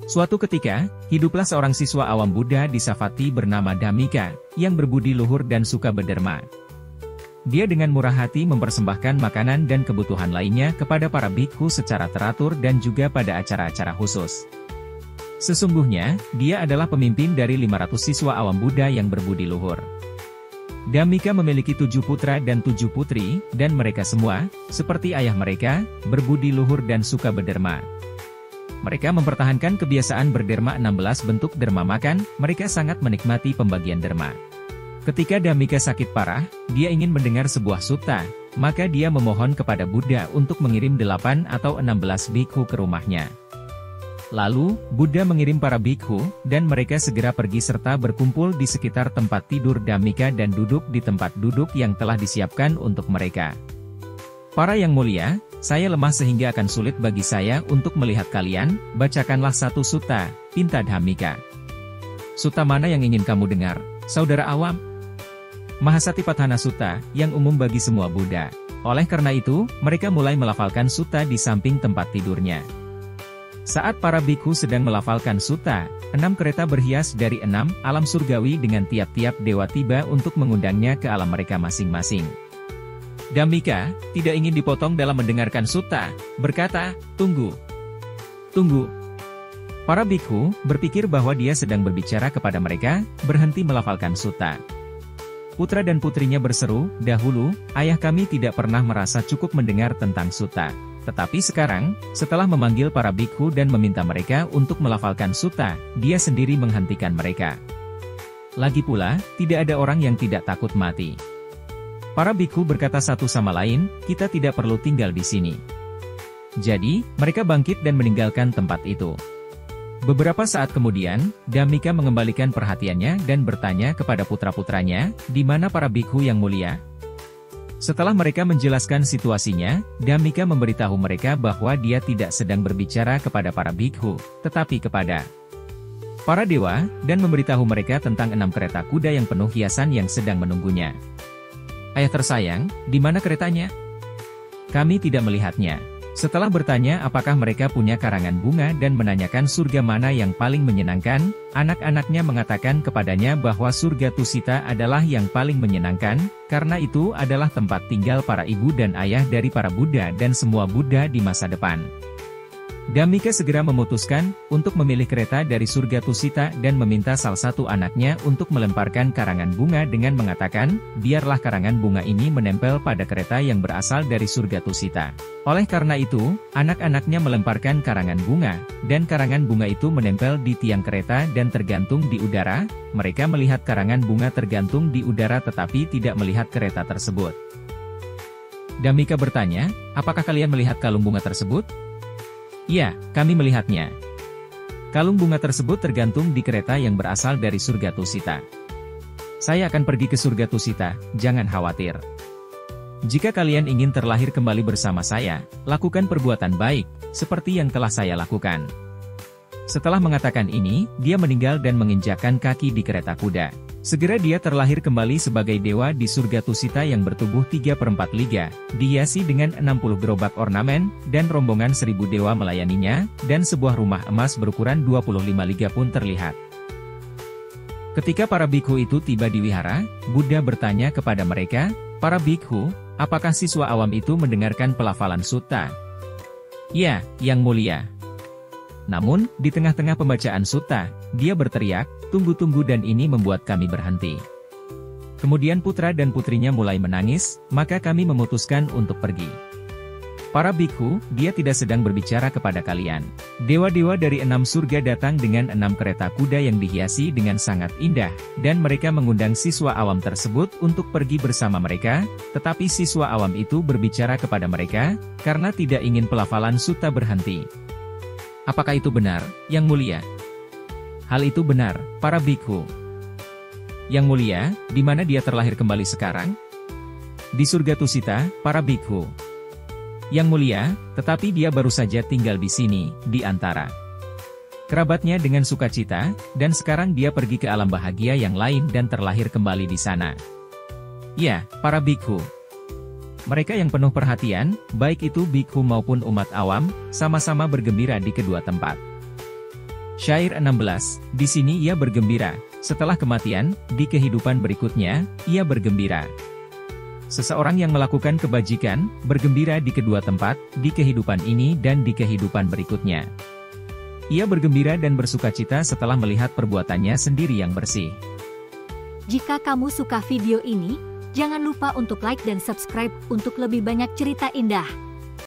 Suatu ketika, hiduplah seorang siswa awam Buddha di Savatthi bernama Dhammika, yang berbudi luhur dan suka berderma. Dia dengan murah hati mempersembahkan makanan dan kebutuhan lainnya kepada para bhikkhu secara teratur dan juga pada acara-acara khusus. Sesungguhnya, dia adalah pemimpin dari 500 siswa awam Buddha yang berbudi luhur. Dhammika memiliki 7 putra dan 7 putri, dan mereka semua, seperti ayah mereka, berbudi luhur dan suka berderma. Mereka mempertahankan kebiasaan berderma 16 bentuk derma makan, mereka sangat menikmati pembagian derma. Ketika Dhammika sakit parah, dia ingin mendengar sebuah sutta, maka dia memohon kepada Buddha untuk mengirim 8 atau 16 bhikkhu ke rumahnya. Lalu, Buddha mengirim para bhikkhu, dan mereka segera pergi serta berkumpul di sekitar tempat tidur Dhammika dan duduk di tempat duduk yang telah disiapkan untuk mereka. Para yang mulia, saya lemah sehingga akan sulit bagi saya untuk melihat kalian, bacakanlah satu sutta, pinta Dhammika. Sutta mana yang ingin kamu dengar, saudara awam? Mahasatipatthana Sutta, yang umum bagi semua Buddha. Oleh karena itu, mereka mulai melafalkan sutta di samping tempat tidurnya. Saat para bhikkhu sedang melafalkan sutta, 6 kereta berhias dari 6 alam surgawi dengan tiap-tiap dewa tiba untuk mengundangnya ke alam mereka masing-masing. Dhammika, tidak ingin dipotong dalam mendengarkan sutta, berkata, "Tunggu. Tunggu." Para bhikkhu berpikir bahwa dia sedang berbicara kepada mereka, berhenti melafalkan sutta. Putra dan putrinya berseru, "Dahulu, ayah kami tidak pernah merasa cukup mendengar tentang sutta. Tetapi sekarang, setelah memanggil para bhikkhu dan meminta mereka untuk melafalkan sutta, dia sendiri menghentikan mereka. Lagi pula, tidak ada orang yang tidak takut mati." Para bhikkhu berkata satu sama lain, "Kita tidak perlu tinggal di sini." Jadi, mereka bangkit dan meninggalkan tempat itu. Beberapa saat kemudian, Dhammika mengembalikan perhatiannya dan bertanya kepada putra-putranya, "Di mana para bhikkhu yang mulia?" Setelah mereka menjelaskan situasinya, Dhammika memberitahu mereka bahwa dia tidak sedang berbicara kepada para bhikkhu, tetapi kepada para dewa, dan memberitahu mereka tentang 6 kereta kuda yang penuh hiasan yang sedang menunggunya. "Ayah tersayang, di mana keretanya? Kami tidak melihatnya." Setelah bertanya apakah mereka punya karangan bunga dan menanyakan surga mana yang paling menyenangkan, anak-anaknya mengatakan kepadanya bahwa surga Tusita adalah yang paling menyenangkan, karena itu adalah tempat tinggal para ibu dan ayah dari para Buddha dan semua Buddha di masa depan. Dhammika segera memutuskan untuk memilih kereta dari surga Tusita dan meminta salah satu anaknya untuk melemparkan karangan bunga dengan mengatakan, "Biarlah karangan bunga ini menempel pada kereta yang berasal dari surga Tusita." Oleh karena itu, anak-anaknya melemparkan karangan bunga, dan karangan bunga itu menempel di tiang kereta dan tergantung di udara. Mereka melihat karangan bunga tergantung di udara tetapi tidak melihat kereta tersebut. Dhammika bertanya, "Apakah kalian melihat kalung bunga tersebut?" "Ya, kami melihatnya. Kalung bunga tersebut tergantung di kereta yang berasal dari surga Tusita. Saya akan pergi ke surga Tusita, jangan khawatir. Jika kalian ingin terlahir kembali bersama saya, lakukan perbuatan baik, seperti yang telah saya lakukan." Setelah mengatakan ini, dia meninggal dan menginjakkan kaki di kereta kuda. Segera dia terlahir kembali sebagai dewa di surga Tusita yang bertubuh 3/4 liga, dihiasi dengan 60 gerobak ornamen, dan rombongan 1000 dewa melayaninya, dan sebuah rumah emas berukuran 25 liga pun terlihat. Ketika para bhikkhu itu tiba di wihara, Buddha bertanya kepada mereka, "Para bhikkhu, apakah siswa awam itu mendengarkan pelafalan sutta?" "Ya, yang mulia." Namun, di tengah-tengah pembacaan sutta, dia berteriak, "Tunggu-tunggu," dan ini membuat kami berhenti. Kemudian putra dan putrinya mulai menangis, maka kami memutuskan untuk pergi. "Para bhikkhu, dia tidak sedang berbicara kepada kalian. Dewa-dewa dari 6 surga datang dengan 6 kereta kuda yang dihiasi dengan sangat indah, dan mereka mengundang siswa awam tersebut untuk pergi bersama mereka, tetapi siswa awam itu berbicara kepada mereka, karena tidak ingin pelafalan sutta berhenti." "Apakah itu benar, yang mulia?" "Hal itu benar, para bhikkhu." "Yang mulia, di mana dia terlahir kembali sekarang?" "Di surga Tusita, para bhikkhu." "Yang mulia, tetapi dia baru saja tinggal di sini, di antara kerabatnya dengan sukacita, dan sekarang dia pergi ke alam bahagia yang lain dan terlahir kembali di sana." "Ya, para bhikkhu." Mereka yang penuh perhatian, baik itu bhikkhu maupun umat awam, sama-sama bergembira di kedua tempat. Syair 16, di sini ia bergembira, setelah kematian, di kehidupan berikutnya, ia bergembira. Seseorang yang melakukan kebajikan, bergembira di kedua tempat, di kehidupan ini dan di kehidupan berikutnya. Ia bergembira dan bersukacita setelah melihat perbuatannya sendiri yang bersih. Jika kamu suka video ini, jangan lupa untuk like dan subscribe untuk lebih banyak cerita indah.